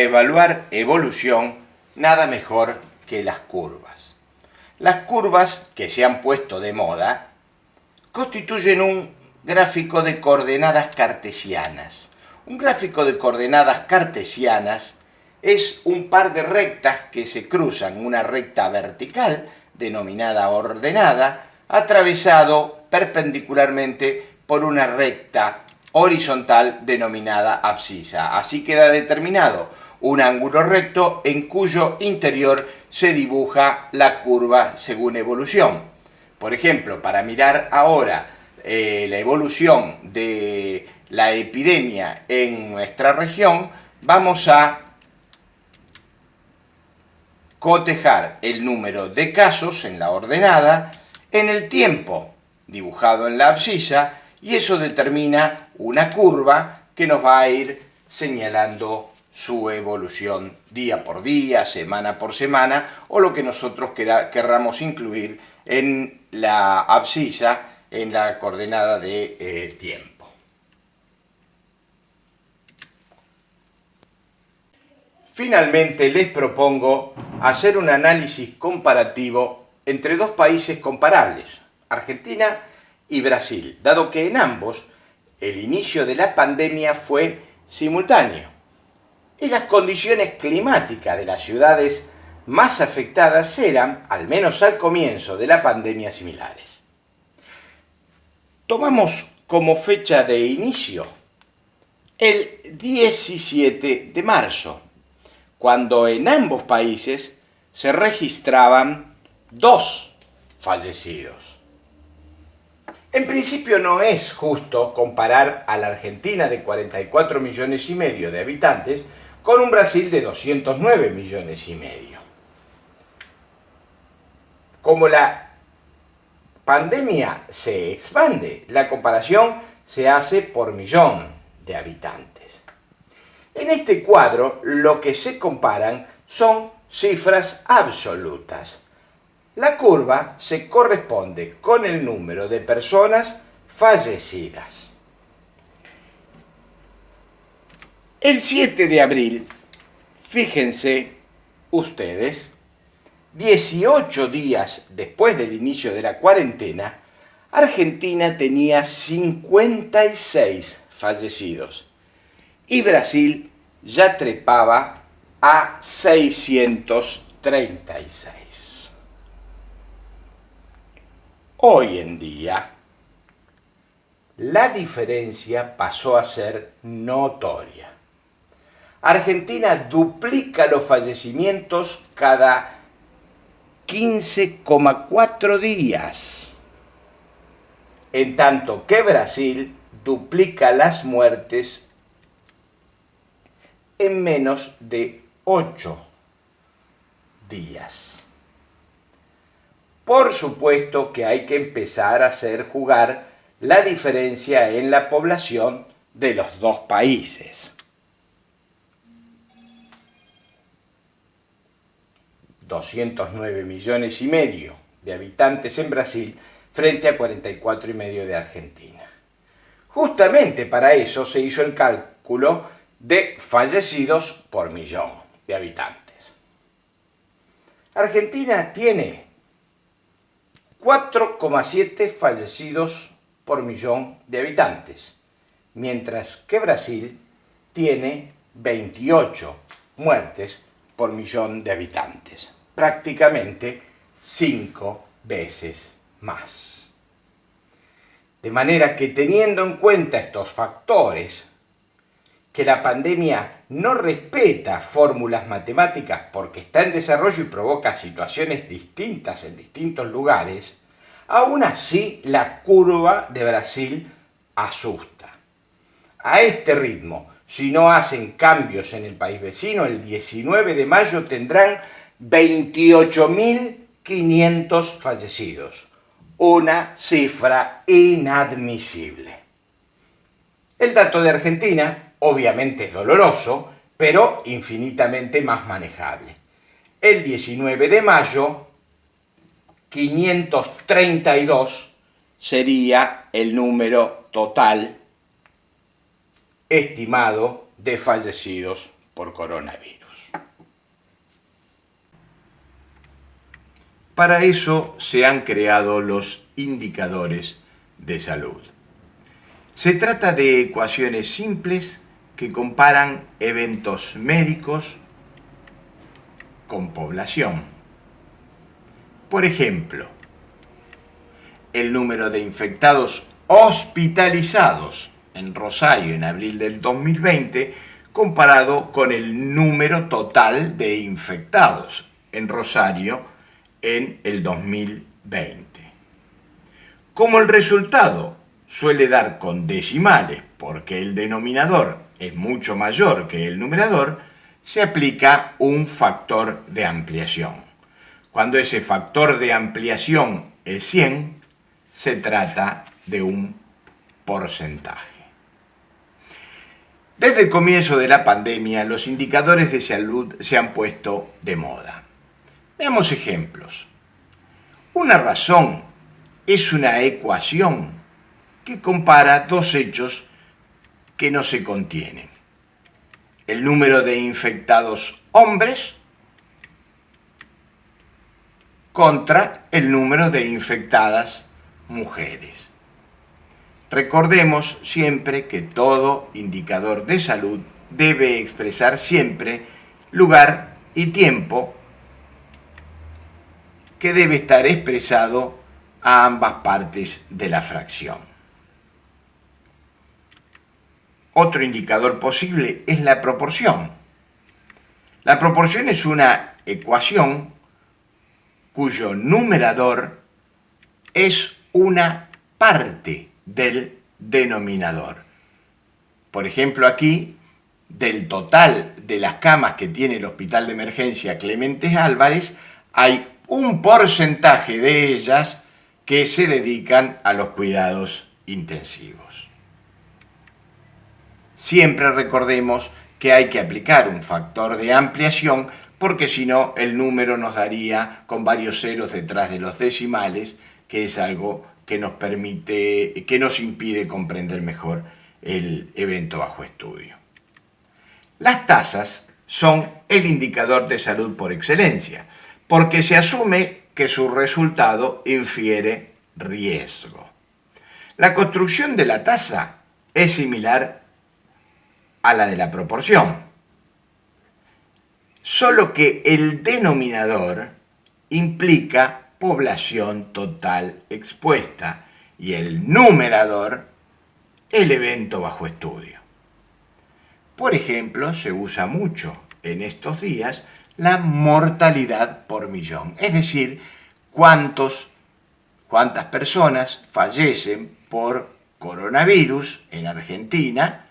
evaluar evolución, nada mejor que las curvas. Las curvas que se han puesto de moda constituyen un gráfico de coordenadas cartesianas. Un gráfico de coordenadas cartesianas es un par de rectas que se cruzan, una recta vertical, denominada ordenada, atravesado perpendicularmente por una recta horizontal denominada abscisa. Así queda determinado un ángulo recto en cuyo interior se dibuja la curva según evolución. Por ejemplo, para mirar ahora la evolución de la epidemia en nuestra región, vamos a cotejar el número de casos en la ordenada en el tiempo dibujado en la abscisa, y eso determina una curva que nos va a ir señalando su evolución día por día, semana por semana, o lo que nosotros querramos incluir en la abscisa, en la coordenada de tiempo. Finalmente les propongo hacer un análisis comparativo entre dos países comparables, Argentina y Brasil, dado que en ambos el inicio de la pandemia fue simultáneo y las condiciones climáticas de las ciudades más afectadas eran, al menos al comienzo de la pandemia, similares. Tomamos como fecha de inicio el 17 de marzo, cuando en ambos países se registraban 2 fallecidos. En principio no es justo comparar a la Argentina de 44 millones y medio de habitantes con un Brasil de 209 millones y medio. Como la pandemia se expande, la comparación se hace por millón de habitantes. En este cuadro lo que se comparan son cifras absolutas. La curva se corresponde con el número de personas fallecidas. El 7 de abril, fíjense ustedes, 18 días después del inicio de la cuarentena, Argentina tenía 56 fallecidos y Brasil ya trepaba a 636. Hoy en día, la diferencia pasó a ser notoria. Argentina duplica los fallecimientos cada 15,4 días, en tanto que Brasil duplica las muertes en menos de 8 días. Por supuesto que hay que empezar a hacer jugar la diferencia en la población de los dos países. 209 millones y medio de habitantes en Brasil frente a 44 y medio de Argentina. Justamente para eso se hizo el cálculo de fallecidos por millón de habitantes. Argentina tiene 4,7 fallecidos por millón de habitantes, mientras que Brasil tiene 28 muertes por millón de habitantes, prácticamente 5 veces más. De manera que, teniendo en cuenta estos factores, que la pandemia no respeta fórmulas matemáticas porque está en desarrollo y provoca situaciones distintas en distintos lugares, aún así la curva de Brasil asusta. A este ritmo, si no hacen cambios en el país vecino, el 19 de mayo tendrán 28.500 fallecidos, una cifra inadmisible. El dato de Argentina obviamente es doloroso, pero infinitamente más manejable. El 19 de mayo, 532 sería el número total estimado de fallecidos por coronavirus. Para eso se han creado los indicadores de salud. Se trata de ecuaciones simples que comparan eventos médicos con población. Por ejemplo, el número de infectados hospitalizados en Rosario en abril del 2020 comparado con el número total de infectados en Rosario en el 2020. Como el resultado suele dar con decimales porque el denominador es mucho mayor que el numerador, se aplica un factor de ampliación. Cuando ese factor de ampliación es 100, se trata de un porcentaje. Desde el comienzo de la pandemia, los indicadores de salud se han puesto de moda. Veamos ejemplos. Una razón es una ecuación que compara dos hechos que no se contienen. El número de infectados hombres contra el número de infectadas mujeres. Recordemos siempre que todo indicador de salud debe expresar siempre lugar y tiempo que debe estar expresado a ambas partes de la fracción. Otro indicador posible es la proporción. La proporción es una ecuación cuyo numerador es una parte del denominador. Por ejemplo, aquí, del total de las camas que tiene el Hospital de Emergencia Clemente Álvarez, hay un porcentaje de ellas que se dedican a los cuidados intensivos. Siempre recordemos que hay que aplicar un factor de ampliación porque si no el número nos daría con varios ceros detrás de los decimales, que es algo que nos impide comprender mejor el evento bajo estudio. Las tasas son el indicador de salud por excelencia, porque se asume que su resultado infiere riesgo. La construcción de la tasa es similar a la de la proporción, solo que el denominador implica población total expuesta y el numerador el evento bajo estudio. Por ejemplo, se usa mucho en estos días la mortalidad por millón, es decir, cuántas personas fallecen por coronavirus en Argentina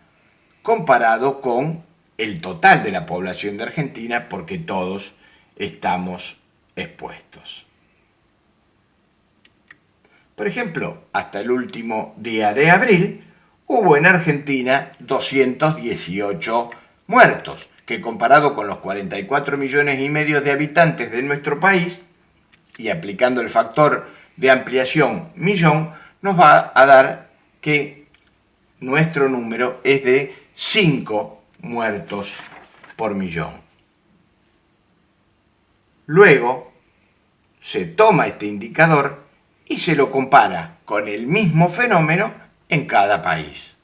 comparado con el total de la población de Argentina, porque todos estamos expuestos. Por ejemplo, hasta el último día de abril hubo en Argentina 218 muertos, que comparado con los 44 millones y medio de habitantes de nuestro país, y aplicando el factor de ampliación millón, nos va a dar que nuestro número es de 5 muertos por millón. Luego se toma este indicador y se lo compara con el mismo fenómeno en cada país.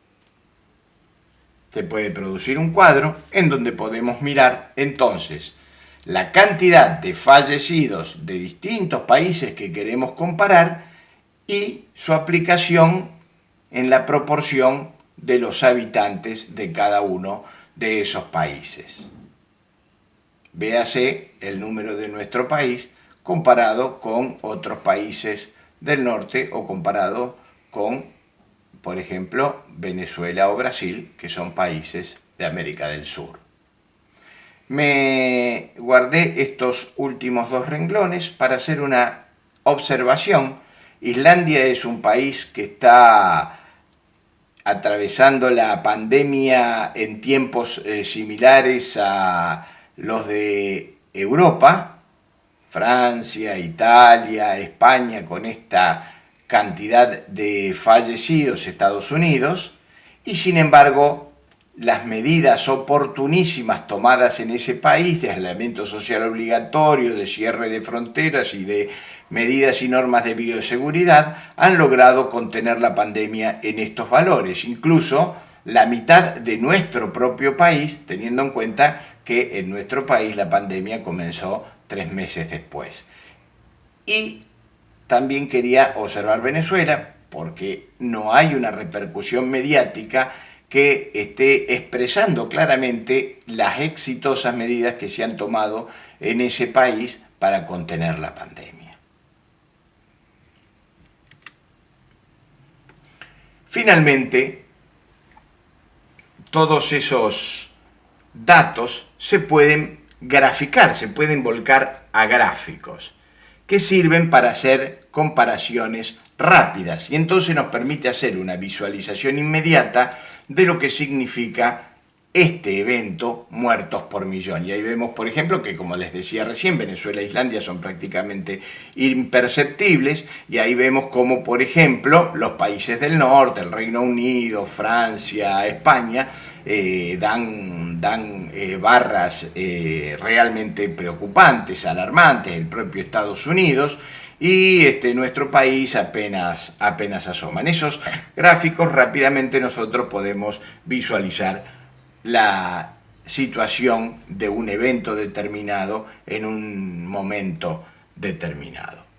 Se puede producir un cuadro en donde podemos mirar entonces la cantidad de fallecidos de distintos países que queremos comparar y su aplicación en la proporción de los habitantes de cada uno de esos países. Véase el número de nuestro país comparado con otros países del norte o comparado con, por ejemplo, Venezuela o Brasil, que son países de América del Sur. Me guardé estos últimos dos renglones para hacer una observación. Islandia es un país que está atravesando la pandemia en tiempos similares a los de Europa, Francia, Italia, España, con esta cantidad de fallecidos, Estados Unidos, y sin embargo las medidas oportunísimas tomadas en ese país de aislamiento social obligatorio, de cierre de fronteras y de medidas y normas de bioseguridad han logrado contener la pandemia en estos valores. Incluso la mitad de nuestro propio país, teniendo en cuenta que en nuestro país la pandemia comenzó 3 meses después. Y también quería observar Venezuela, porque no hay una repercusión mediática que esté expresando claramente las exitosas medidas que se han tomado en ese país para contener la pandemia. Finalmente, todos esos datos se pueden graficar, se pueden volcar a gráficos que sirven para hacer comparaciones rápidas y entonces nos permite hacer una visualización inmediata de lo que significa este evento muertos por millón. Y ahí vemos, por ejemplo, que como les decía recién, Venezuela e Islandia son prácticamente imperceptibles y ahí vemos como, por ejemplo, los países del norte, el Reino Unido, Francia, España, dan barras realmente preocupantes, alarmantes, el propio Estados Unidos, y nuestro país apenas asoma. En esos gráficos rápidamente nosotros podemos visualizar la situación de un evento determinado en un momento determinado.